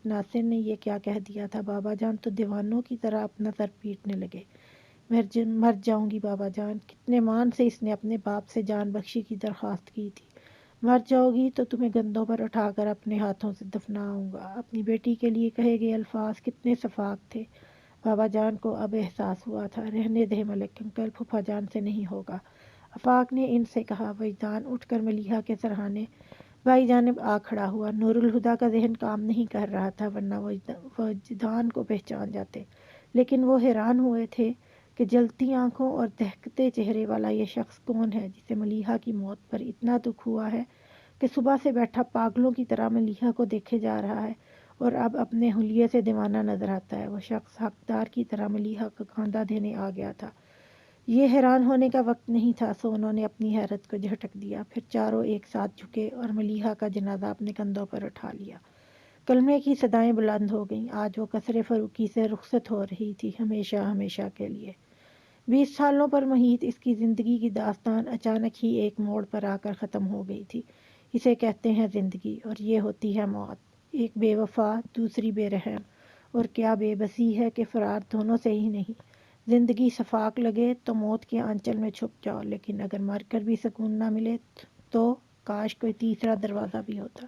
ناصر نے یہ کیا کہہ دیا تھا؟ بابا جان تو دیوانوں کی طرح اپنا سر پیٹنے لگے۔ مر جاؤں گی بابا جان، کتنے مان سے اس نے اپنے باپ سے جان بخشی کی درخواست کی تھی۔ مر جاؤ گی تو تمہیں گندھوں پر اٹھا کر اپنے ہاتھوں سے دفناؤں گا۔ اپنی بیٹی کے لیے کہے گئے الفاظ کتنے شفاق تھے۔ بابا جان کو اب احساس ہوا تھا، رہنے دے ملک انکل، پھوپھا جان سے نہیں ہوگا۔ آفاق نے ان سے کہا۔ وجدان اٹھ کر ملیحہ کے سرہانے بھائی جانب آ کھڑا ہوا۔ نور الہدیٰ کا ذہن کام نہیں کر رہا تھا، ورنہ وجدان کو پہچان جاتے، لیکن وہ حیران ہوئے تھے کہ جلتی آنکھوں اور دہکتے چہرے والا یہ شخص کون ہے جسے ملیحہ کی موت پر اتنا دکھ ہوا ہے کہ صبح سے بیٹھا پاگلوں کی طرح ملیحہ کو دیکھے جا رہا ہے اور اب اپنے حلیے سے دیوانہ نظر آتا ہے۔ وہ شخص حقدار کی طرح ملیحہ کا کاندھا دینے آ گیا تھا۔ یہ حیران ہونے کا وقت نہیں تھا، سو انہوں نے اپنی حیرت کو جھٹک دیا، پھر چاروں ایک ساتھ جھکے اور ملیحہ کا جنازہ اپنے کندھوں پر اٹھا لیا۔ کلمے کی صدائیں بلند ہو گئیں۔ آج وہ قصر فاروقی سے رخصت ہو رہی تھی، ہمیشہ ہمیشہ کے لیے۔ 20 سالوں پر محیط اس کی زندگی کی داستان اچانک ہی ایک موڑ پر آ کر ختم ہو گئی تھی۔ اسے کہتے ہیں زندگی، اور یہ ہوتی ہے موت، ایک بے وفا، دوسری بے رحم، اور کیا بے بسی ہے کہ فرار دونوں سے ہی نہیں۔ زندگی شفاق لگے تو موت کے آنچل میں چھپ جاؤ، لیکن اگر مر کر بھی سکون نہ ملے تو کاش کوئی تیسرا دروازہ بھی ہوتا۔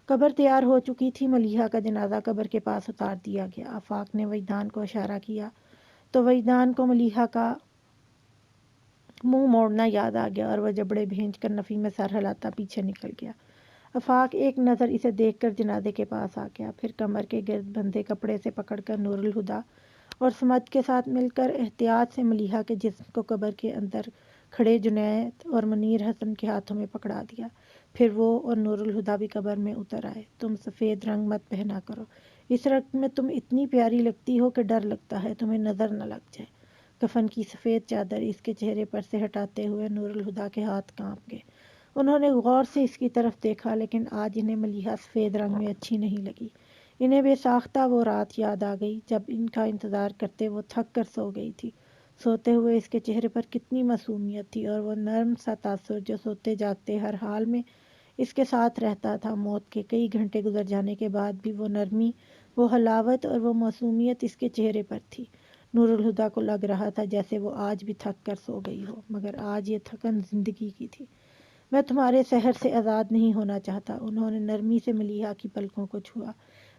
قبر تیار ہو چکی تھی، ملیحہ کا جنازہ قبر کے پاس اتار دیا گیا۔ آفاق نے وجدان کو اشارہ کیا تو وجدان کو ملیحہ کا منہ موڑنا یاد آ گیا اور وہ جبڑے بھینچ کر نفی میں سر ہلاتا پیچھے نکل گیا۔ آفاق ایک نظر اسے دیکھ کر جنازے کے پاس آ گیا، پھر کمر کے گرد بندھے کپڑے سے پکڑ کر نور الہدیٰ اور صمد کے ساتھ مل کر احتیاط سے ملیحہ کے جسم کو قبر کے اندر کھڑے جنید اور منیر حسن کے ہاتھوں میں پکڑا دیا۔ پھر وہ اور نور الہدیٰ بھی قبر میں اتر آئے۔ تم سفید رنگ مت پہنا کرو، اس رنگ میں تم اتنی پیاری لگتی ہو کہ ڈر لگتا ہے تمہیں نظر نہ لگ جائے۔ کفن کی سفید چادر اس کے چہرے پر سے ہٹاتے ہوئے نور الہدیٰ کے ہاتھ کانپ گئے۔ انہوں نے غور سے اس کی طرف دیکھا، لیکن آج انہیں ملیحہ سفید رنگ میں اچھی نہیں لگی۔ انہیں بے ساختہ وہ رات یاد آ گئی جب ان کا انتظار کرتے وہ تھک کر سو گئی تھی۔ سوتے ہوئے اس کے چہرے پر کتنی معصومیت تھی، اور وہ نرم سا تاثر جو سوتے جاگتے ہر حال میں اس کے ساتھ رہتا تھا۔ موت کے کئی گھنٹے گزر جانے کے بعد بھی وہ نرمی، وہ حلاوت اور وہ معصومیت اس کے چہرے پر تھی۔ نور الہدیٰ کو لگ رہا تھا جیسے وہ آج بھی تھک کر سو گئی ہو، مگر آج یہ تھکن زندگی کی تھی۔ میں تمہارے سحر سے آزاد نہیں ہونا چاہتا۔ انہوں نے نرمی سے ملیحہ کی پلکوں کو چھوا۔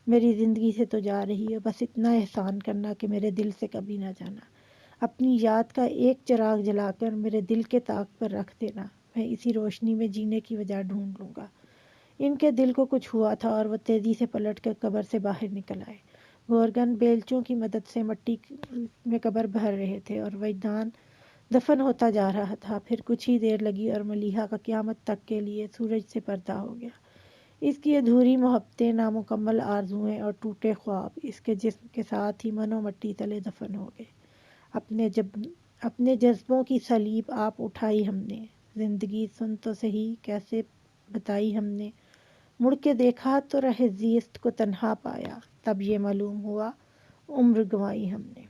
میری زندگی سے تو جا رہی ہے، بس اتنا احسان کرنا کہ میرے دل سے کبھی نہ جانا۔ اپنی یاد کا ایک چراغ جلا کر میرے دل کے طاق پر رکھ دینا، میں اسی روشنی میں جینے کی وجہ ڈھونڈ لوں گا۔ ان کے دل کو کچھ ہوا تھا اور وہ تیزی سے پلٹ کر قبر سے باہر نکل آئے۔ گورگن بیلچوں کی مدد سے مٹی میں قبر بھر رہے تھے اور وجدان دفن ہوتا جا رہا تھا۔ پھر کچھ ہی دیر لگی اور ملیحہ کا قیامت تک کے لیے سورج سے پردہ ہو گیا۔ اس کی ادھوری محبتیں، نامکمل آرزوئیں اور ٹوٹے خواب اس کے جسم کے ساتھ ہی من و مٹی تلے دفن ہو گئے۔ اپنے جذبوں کی صلیب آپ اٹھائی ہم نے، زندگی سن تو سہی کیسے بتائی ہم نے، مڑ کے دیکھا تو رہ زیست کو تنہا پایا، تب یہ معلوم ہوا عمر گنوائی ہم نے۔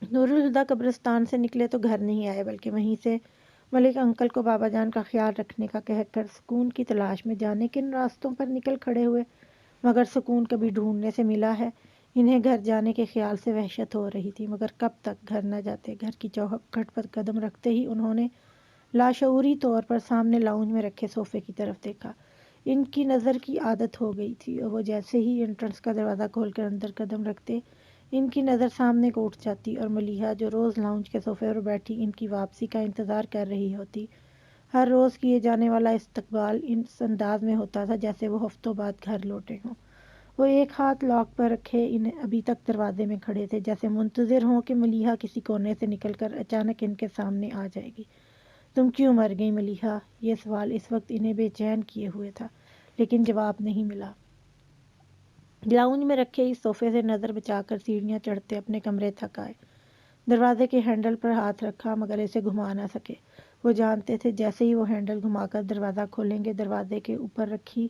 نور الہدیٰ قبرستان سے نکلے تو گھر نہیں آئے، بلکہ وہیں سے ملک انکل کو بابا جان کا خیال رکھنے کا کہہ کر سکون کی تلاش میں جانے کن راستوں پر نکل کھڑے ہوئے، مگر سکون کبھی ڈھونڈنے سے ملا ہے؟ انہیں گھر جانے کے خیال سے وحشت ہو رہی تھی، مگر کب تک گھر نہ جاتے؟ گھر کی چوکھٹ پر قدم رکھتے ہی انہوں نے لاشعوری طور پر سامنے لاؤنج میں رکھے صوفے کی طرف دیکھا۔ ان کی نظر کی عادت ہو گئی تھی، اور وہ جیسے ہی انٹرنس کا دروازہ کھول کر اندر قدم رکھتے، ان کی نظر سامنے کو اٹھ جاتی اور ملیحہ جو روز لاؤنج کے صوفے پر بیٹھی ان کی واپسی کا انتظار کر رہی ہوتی، ہر روز کیے جانے والا استقبال اس انداز میں ہوتا تھا جیسے وہ ہفتوں بعد گھر لوٹے ہوں۔ وہ ایک ہاتھ لاک پر رکھے ابھی تک دروازے میں کھڑے تھے، جیسے منتظر ہوں کہ ملیحہ کسی کونے سے نکل کر اچانک ان کے سامنے آ جائے گی۔ تم کیوں مر گئی ملیحہ؟ یہ سوال اس وقت انہیں بے چین کیے ہوئے تھا، لیکن جواب نہیں ملا۔ لاؤنج میں رکھے اس صوفے سے نظر بچا کر سیڑھیاں چڑھتے اپنے کمرے تک آئے۔ دروازے کے ہینڈل پر ہاتھ رکھا، مگر اسے گھما نہ سکے۔ وہ جانتے تھے جیسے ہی وہ ہینڈل گھما کر دروازہ کھولیں گے، دروازے کے اوپر رکھی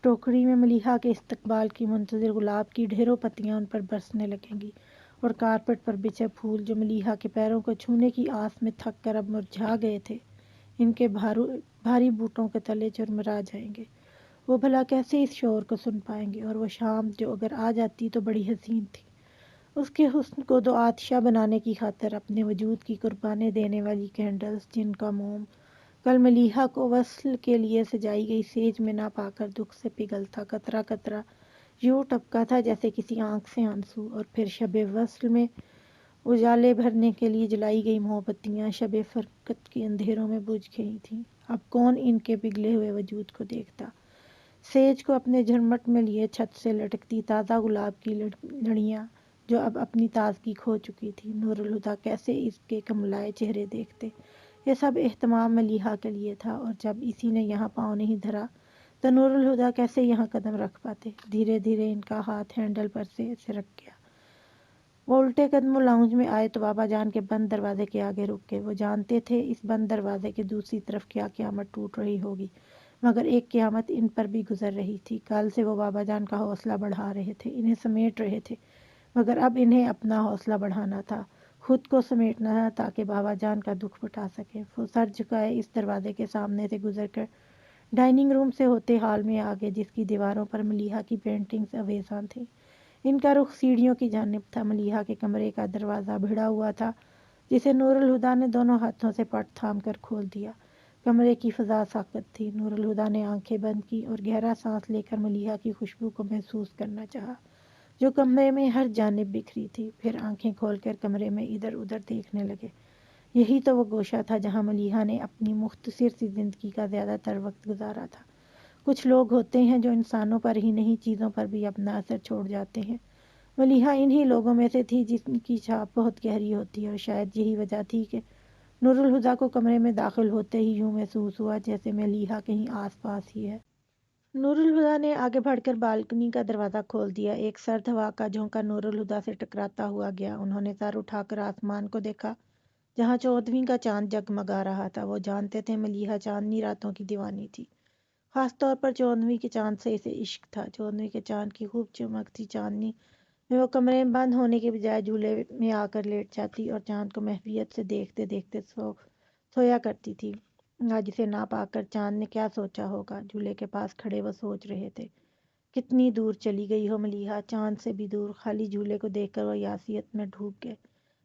ٹوکری میں ملیحہ کے استقبال کی منتظر گلاب کی ڈھیروں پتیاں ان پر برسنے لگیں گی، اور کارپٹ پر بچھے پھول جو ملیحہ کے پیروں کو چھونے کی آس میں تھک کر اب مرجھا گئے تھے، ان کے بھاری بوٹوں کے تلے چرمرا جائیں گے۔ وہ بھلا کیسے اس شور کو سن پائیں گے؟ اور وہ شام جو اگر آ جاتی تو بڑی حسین تھی، اس کے حسن کو دو آتشہ بنانے کی خاطر اپنے وجود کی قربانی دینے والی کینڈلز، جن کا موم کل ملیحہ کو وصل کے لیے سجائی گئی سیج میں نہ پا کر دکھ سے پگھلتا قطرہ قطرہ یوں ٹپکا تھا جیسے کسی آنکھ سے آنسو، اور پھر شب وصل میں اجالے بھرنے کے لیے جلائی گئی موم بتیاں شب فرقت کے اندھیروں میں بجھ گئی تھیں۔ اب کون ان کے پگھلے ہوئے وجود کو دیکھتا؟ سیج کو اپنے جھرمٹ میں لیے چھت سے لٹکتی تازہ گلاب کی لڑیاں جو اب اپنی تازگی کھو چکی تھی، نور الہدیٰ کیسے اس کے کملائے چہرے دیکھتے؟ یہ سب اہتمام ملیحہ کے لیے تھا، اور جب اسی نے یہاں پاؤں نہیں دھرا تو نور الہدیٰ کیسے یہاں قدم رکھ پاتے؟ دھیرے دھیرے ان کا ہاتھ ہینڈل پر سے سرک گیا۔ وہ الٹے قدموں لاؤنج میں آئے تو بابا جان کے بند دروازے کے آگے رک گئے۔ وہ جانتے تھے اس بند دروازے کے دوسری طرف کیا قیامت ٹوٹ رہی ہوگی، مگر ایک قیامت ان پر بھی گزر رہی تھی۔ کل سے وہ بابا جان کا حوصلہ بڑھا رہے تھے، انہیں سمیٹ رہے تھے، مگر اب انہیں اپنا حوصلہ بڑھانا تھا، خود کو سمیٹنا تھا تاکہ بابا جان کا دکھ مٹا سکیں۔ وہ سر جھکائے اس دروازے کے سامنے سے گزر کر ڈائننگ روم سے ہوتے ہال میں آگے، جس کی دیواروں پر ملیحہ کی پینٹنگز اویزاں تھیں۔ ان کا رخ سیڑھیوں کی جانب تھا۔ ملیحہ کے کمرے کا دروازہ بھیڑا ہوا تھا، جسے نور الہدیٰ نے دونوں ہاتھوں سے پٹ تھام کر کھول دیا۔ کمرے کی فضا ساکت تھی۔ نور الہدیٰ نے آنکھیں بند کی اور گہرا سانس لے کر ملیحہ کی خوشبو کو محسوس کرنا چاہا جو کمرے میں ہر جانب بکھری تھی، پھر آنکھیں کھول کر کمرے میں ادھر ادھر دیکھنے لگے۔ یہی تو وہ گوشہ تھا جہاں ملیحہ نے اپنی مختصر سی زندگی کا زیادہ تر وقت گزارا تھا۔ کچھ لوگ ہوتے ہیں جو انسانوں پر ہی نہیں چیزوں پر بھی اپنا اثر چھوڑ جاتے ہیں۔ ملیحہ انہی لوگوں میں سے تھی جن کی چھاپ بہت گہری ہوتی ہے، اور شاید یہی وجہ تھی کہ نور الہدیٰ کو کمرے میں داخل ہوتے ہی یوں محسوس ہوا جیسے ملیحہ کہیں آس پاس ہی ہے۔ نور الہدیٰ نے آگے بڑھ کر بالکنی کا دروازہ کھول دیا۔ ایک سرد ہوا کا جھونکا نور الہدیٰ سے ٹکراتا ہوا گیا۔ انہوں نے سر اٹھا کر آسمان کو دیکھا جہاں 14ویں کا چاند جگمگا رہا تھا۔ وہ جانتے تھے ملیحہ چاندنی راتوں کی دیوانی تھی، خاص طور پر 14ویں کے چاند سے اسے عشق تھا۔ 14ویں کے چاند کی خوب چمکتی چاندنی میں وہ کمرے میں بند ہونے کے بجائے جھولے میں آ کر لیٹ جاتی اور چاند کو محویت سے دیکھتے دیکھتے سویا کرتی تھی۔ آج اسے نہ پا کر چاند نے کیا سوچا ہوگا؟ جھولے کے پاس کھڑے وہ سوچ رہے تھے، کتنی دور چلی گئی ہو ملیحہ، چاند سے بھی دور۔ خالی جھولے کو دیکھ کر وہ یاسیت میں ڈوب گئے۔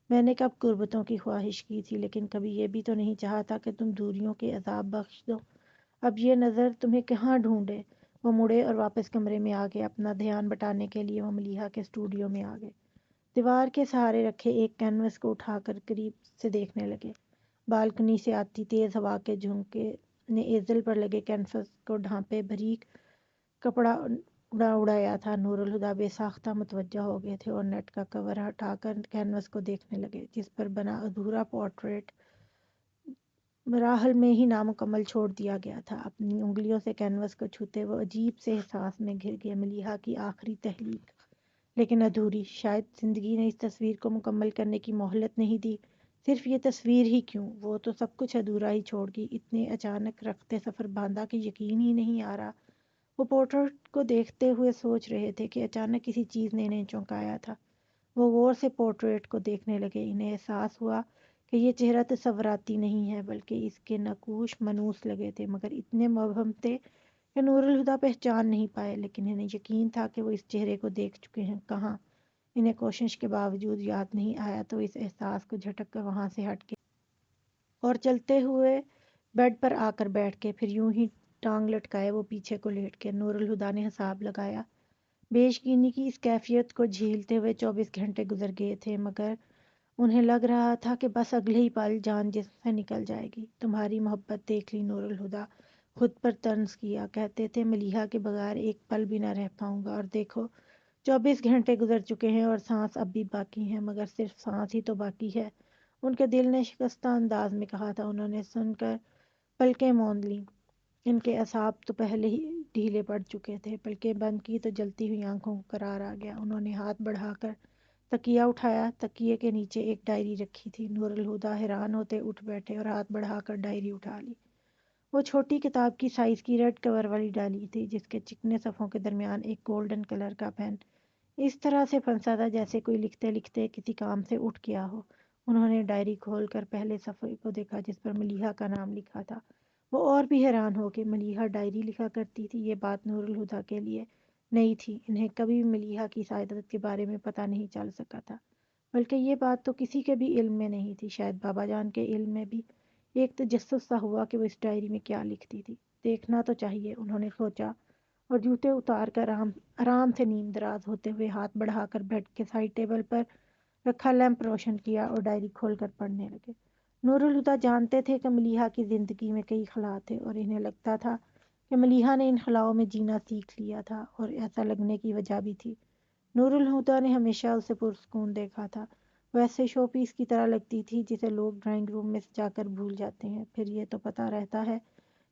میں نے کب قربتوں کی خواہش کی تھی، لیکن کبھی یہ بھی تو نہیں چاہا تھا کہ تم دوریوں کے عذاب بخش دو۔ اب یہ نظر تمہیں کہاں ڈھونڈے؟ وہ مڑے اور واپس کمرے میں آ گئے۔ اپنا دھیان بٹانے کے لیے وہ ملیحہ کے اسٹوڈیو میں آ گئے۔ دیوار کے سہارے رکھے ایک کینوس کو اٹھا کر قریب سے دیکھنے لگے۔ بالکنی سے آتی تیز ہوا کے جھونکے نے ایزل پر لگے کینوس کو ڈھانپے باریک کپڑا اڑایا تھا۔ نور الہدیٰ بے ساختہ متوجہ ہو گئے تھے اور نیٹ کا کور ہٹا کر کینوس کو دیکھنے لگے، جس پر بنا ادھورا پورٹریٹ مراحل میں ہی نامکمل چھوڑ دیا گیا تھا۔ اپنی انگلیوں سے کینوس کو چھوتے وہ عجیب سے احساس میں گر گئے۔ ملیحہ کی آخری تخلیق، لیکن ادھوری۔ شاید زندگی نے اس تصویر کو مکمل کرنے کی مہلت نہیں دی۔ صرف یہ تصویر ہی کیوں، وہ تو سب کچھ ادھورا ہی چھوڑ گئی۔ اتنے اچانک رخت سفر باندھا کہ یقین ہی نہیں آ رہا۔ وہ پورٹریٹ کو دیکھتے ہوئے سوچ رہے تھے کہ اچانک کسی چیز نے انہیں چونکایا تھا۔ وہ غور سے پورٹریٹ کو دیکھنے لگے۔ انہیں احساس ہوا کہ یہ چہرہ تصوراتی نہیں ہے، بلکہ اس کے نقوش منحوس لگے تھے، مگر اتنے مبہم تھے کہ نور الہدیٰ پہچان نہیں پائے۔ لیکن انہیں یقین تھا کہ وہ اس چہرے کو دیکھ چکے ہیں۔ کہاں؟ انہیں کوشش کے باوجود یاد نہیں آیا، تو اس احساس کو جھٹک کر وہاں سے ہٹ کے اور چلتے ہوئے بیڈ پر آ کر بیٹھ کے، پھر یوں ہی ٹانگ لٹکائے وہ پیچھے کو لیٹ کے۔ نور الہدیٰ نے حساب لگایا۔ بیش یقینی کی اس کیفیت کو جھیلتے ہوئے 24 گھنٹے گزر گئے تھے، مگر انہیں لگ رہا تھا کہ بس اگلے ہی پل جان جسم سے نکل جائے گی۔ تمہاری محبت دیکھ لی، نور الہدیٰ خود پر طنز کیا۔ کہتے تھے ملیحہ کے بغیر ایک پل بھی نہ رہ پاؤں گا، اور دیکھو 24 گھنٹے گزر چکے ہیں اور سانس اب بھی باقی ہے، مگر صرف سانس ہی تو باقی ہے، ان کے دل نے شکستہ انداز میں کہا تھا۔ انہوں نے سن کر پلکیں موند لیں۔ ان کے اعصاب تو پہلے ہی ڈھیلے پڑ چکے تھے۔ پلکیں بند کی تو جلتی ہوئی آنکھوں کو قرار آ گیا۔ انہوں نے ہاتھ بڑھا کر تکیہ اٹھایا۔ تکیے کے نیچے ایک ڈائری رکھی تھی۔ نور الہدیٰ حیران ہوتے اٹھ بیٹھے اور ہاتھ بڑھا کر ڈائری اٹھا لی۔ وہ چھوٹی کتاب کی سائز کی ریڈ کور والی ڈائری تھی، جس کے چکنے صفحوں کے درمیان ایک گولڈن کلر کا پین اس طرح سے پھنسا تھا جیسے کوئی لکھتے لکھتے کسی کام سے اٹھ گیا ہو۔ انہوں نے ڈائری کھول کر پہلے صفحے کو دیکھا، جس پر ملیحہ کا نام لکھا تھا۔ وہ اور بھی حیران ہو کہ ملیحہ ڈائری لکھا کرتی تھی۔ یہ بات نور الہدیٰ کے لیے نئی تھی۔ انہیں کبھی بھی ملیحہ کی سعادت کے بارے میں پتہ نہیں چل سکا تھا، بلکہ یہ بات تو کسی کے بھی علم میں نہیں تھی۔ شاید بابا جان کے علم میں بھی ایک تجسس سا ہوا کہ وہ اس ڈائری میں کیا لکھتی تھی۔ دیکھنا تو چاہیے، انہوں نے سوچا، اور جوتے اتار کر آرام سے نیم دراز ہوتے ہوئے ہاتھ بڑھا کر بیڈ کے سائڈ ٹیبل پر رکھا لیمپ روشن کیا اور ڈائری کھول کر پڑھنے لگے۔ نور الہدیٰ جانتے تھے کہ ملیحہ کی زندگی میں کئی خلا تھے، اور انہیں لگتا تھا کہ ملیحہ نے ان خلاؤں میں جینا سیکھ لیا تھا، اور ایسا لگنے کی وجہ بھی تھی۔ نور الہدیٰ نے ہمیشہ اسے پرسکون دیکھا تھا۔ وہ ایسے شو پیس کی طرح لگتی تھی جسے لوگ ڈرائنگ روم میں سجا کر بھول جاتے ہیں، پھر یہ تو پتہ رہتا ہے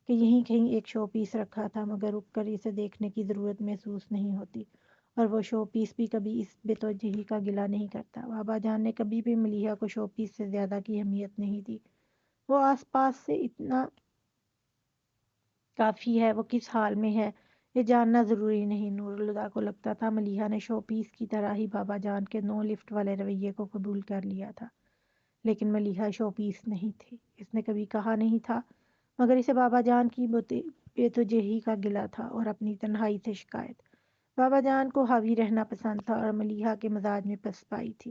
کہ یہیں کہیں ایک شو پیس رکھا تھا، مگر رک کر اسے دیکھنے کی ضرورت محسوس نہیں ہوتی، اور وہ شو پیس بھی کبھی اس بے توجہی کا گلہ نہیں کرتا۔ بابا جان نے کبھی بھی ملیحہ کو شو پیس سے زیادہ کی اہمیت نہیں دی۔ وہ آس پاس سے اتنا کافی ہے، وہ کس حال میں ہے یہ جاننا ضروری نہیں۔ نور الہدیٰ کو لگتا تھا ملیحہ نے شو پیس کی طرح ہی بابا جان کے نو لفٹ والے رویے کو قبول کر لیا تھا، لیکن ملیحہ شو پیس نہیں تھی۔ اس نے کبھی کہا نہیں تھا، مگر اسے بابا جان کی بے توجہی کا گلہ تھا اور اپنی تنہائی سے شکایت۔ بابا جان کو حاوی رہنا پسند تھا، اور ملیحہ کے مزاج میں پسپائی تھی۔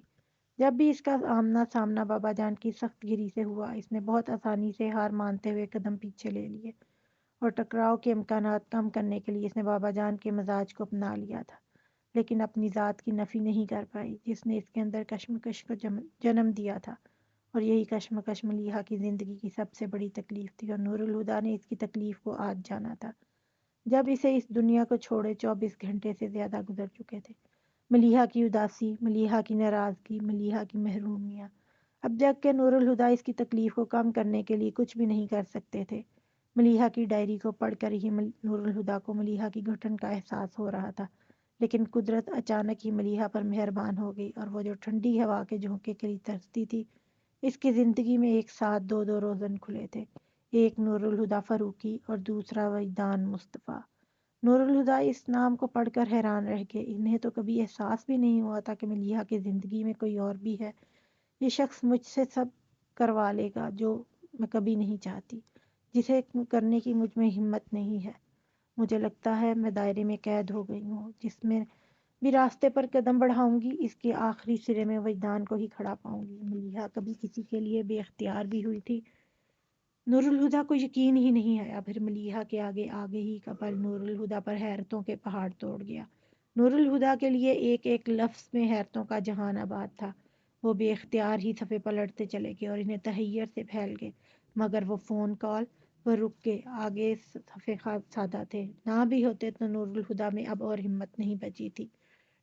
جب بھی اس کا آمنا سامنا بابا جان کی سخت گیری سے ہوا، اس نے بہت آسانی سے ہار مانتے ہوئے قدم پیچھے لے لیے، اور ٹکراؤ کے امکانات کم کرنے کے لیے اس نے بابا جان کے مزاج کو اپنا لیا تھا، لیکن اپنی ذات کی نفی نہیں کر پائی جس نے اس کے اندر کشمکش کو جنم دیا تھا، اور یہی کشمکش ملیحہ کی زندگی کی سب سے بڑی تکلیف تھی، اور نور الہدیٰ نے اس کی تکلیف کو آج جانا تھا، جب اسے اس دنیا کو چھوڑے 24 گھنٹے سے زیادہ گزر چکے تھے۔ ملیحہ کی اداسی، ملیحہ کی ناراضگی، ملیحہ کی محرومیاں، اب جگ کے نور الہدیٰ اس کی تکلیف کو کم کرنے کے لیے کچھ بھی نہیں کر سکتے تھے۔ ملیحہ کی ڈائری کو پڑھ کر ہی نور الہدیٰ کو ملیحہ کی گھٹن کا احساس ہو رہا تھا، لیکن قدرت اچانک ہی ملیحہ پر مہربان ہو گئی، اور وہ جو ٹھنڈی ہوا کے جھونکے کے لیے ترستی تھی، اس کی زندگی میں ایک ساتھ دو روزن کھلے تھے، ایک نور الہدیٰ فاروقی اور دوسرا وجدان مصطفیٰ۔ نور الہدیٰ اس نام کو پڑھ کر حیران رہ گئے۔ انہیں تو کبھی احساس بھی نہیں ہوا تھا کہ ملیحہ کی زندگی میں کوئی اور بھی ہے۔ یہ شخص مجھ سے سب کروا لے گا جو میں کبھی نہیں چاہتی، جسے کرنے کی مجھ میں ہمت نہیں ہے۔ مجھے لگتا ہے میں دائرے میں قید ہو گئی ہوں، جس میں بھی راستے پر قدم بڑھاؤں گی اس کے آخری سرے میں وجدان کو ہی کھڑا پاؤں گی۔ ملیحہ کبھی کسی کے لیے بے اختیار بھی ہوئی تھی؟ نور الہدیٰ کو یقین ہی نہیں آیا۔ پھر ملیحہ کے آگے ہی کا پل نور الہدیٰ پر حیرتوں کے پہاڑ توڑ گیا۔ نور الہدیٰ کے لیے ایک ایک لفظ میں حیرتوں کا جہان آباد تھا۔ وہ بے اختیار ہی صفحے پلٹتے چلے گئے اور انہیں تحیر سے پھیل گئے، مگر وہ فون کال پر رک گئے۔ آگے صفحے سادہ تھے، نہ بھی ہوتے تو نور الہدیٰ میں اب اور ہمت نہیں بچی تھی۔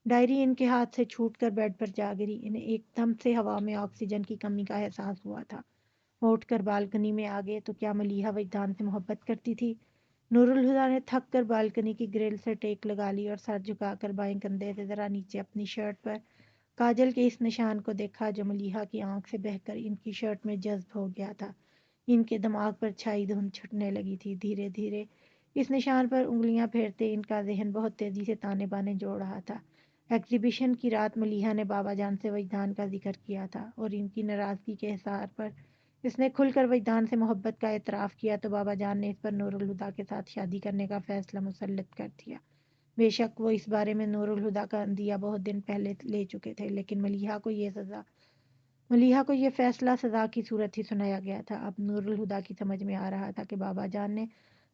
ڈائری ان کے ہاتھ سے چھوٹ کر بیڈ پر جا گری۔ انہیں ایک دم سے ہوا میں آکسیجن کی کمی کا احساس ہوا تھا۔ وہ اٹھ کر بالکنی میں آ گئے تو کیا ملیحہ وجدان سے محبت کرتی تھی؟ نور الہدیٰ نے تھک کر بالکنی کی گرل سے ٹیک لگا لی اور سر جھکا کر بائیں کندھے سے ذرا نیچے اپنی شرٹ پر کاجل کے اس نشان کو دیکھا جو ملیحہ کی آنکھ سے بہہ کر ان کی شرٹ میں جذب ہو گیا تھا۔ ان کے دماغ پر چھائی دھند چھٹنے لگی تھی۔ دھیرے دھیرے اس نشان پر انگلیاں پھیرتے ان کا ذہن بہت تیزی سے تانے بانے جوڑ رہا تھا۔ ایگزیبیشن کی رات ملیحہ نے بابا جان سے وجدان کا ذکر کیا تھا، اور ان کی ناراضگی کے اظہار پر اس نے کھل کر وجدان سے محبت کا اعتراف کیا تو بابا جان نے اس پر نور الہدیٰ کے ساتھ شادی کرنے کا فیصلہ مسلط کر دیا۔ بے شک وہ اس بارے میں نور الہدیٰ کا عندیہ بہت دن پہلے لے چکے تھے، لیکن ملیحہ کو یہ فیصلہ سزا کی صورت ہی سنایا گیا تھا۔ اب نور الہدیٰ کی سمجھ میں آ رہا تھا کہ بابا جان نے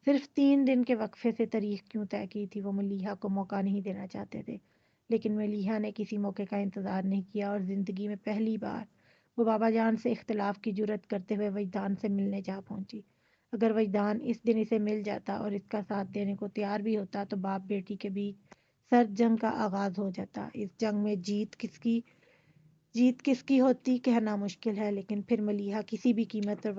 صرف 3 دن کے وقفے سے تاریخ کیوں طے کی تھی۔ وہ ملیحہ کو موقع نہیں دینا چاہتے تھے، لیکن ملیحہ نے کسی موقع کا انتظار نہیں کیا، اور زندگی میں پہلی بار وہ بابا جان سے اختلاف کی جرات کرتے ہوئے وجدان سے ملنے جا پہنچی۔ اگر وجدان اس دن اسے مل جاتا اور اس کا ساتھ دینے کو تیار بھی ہوتا تو باپ بیٹی کے بیچ سرد جنگ کا آغاز ہو جاتا۔ اس جنگ میں جیت کس کی ہوتی کہنا مشکل ہے، لیکن پھر ملیحہ کسی بھی قیمت پر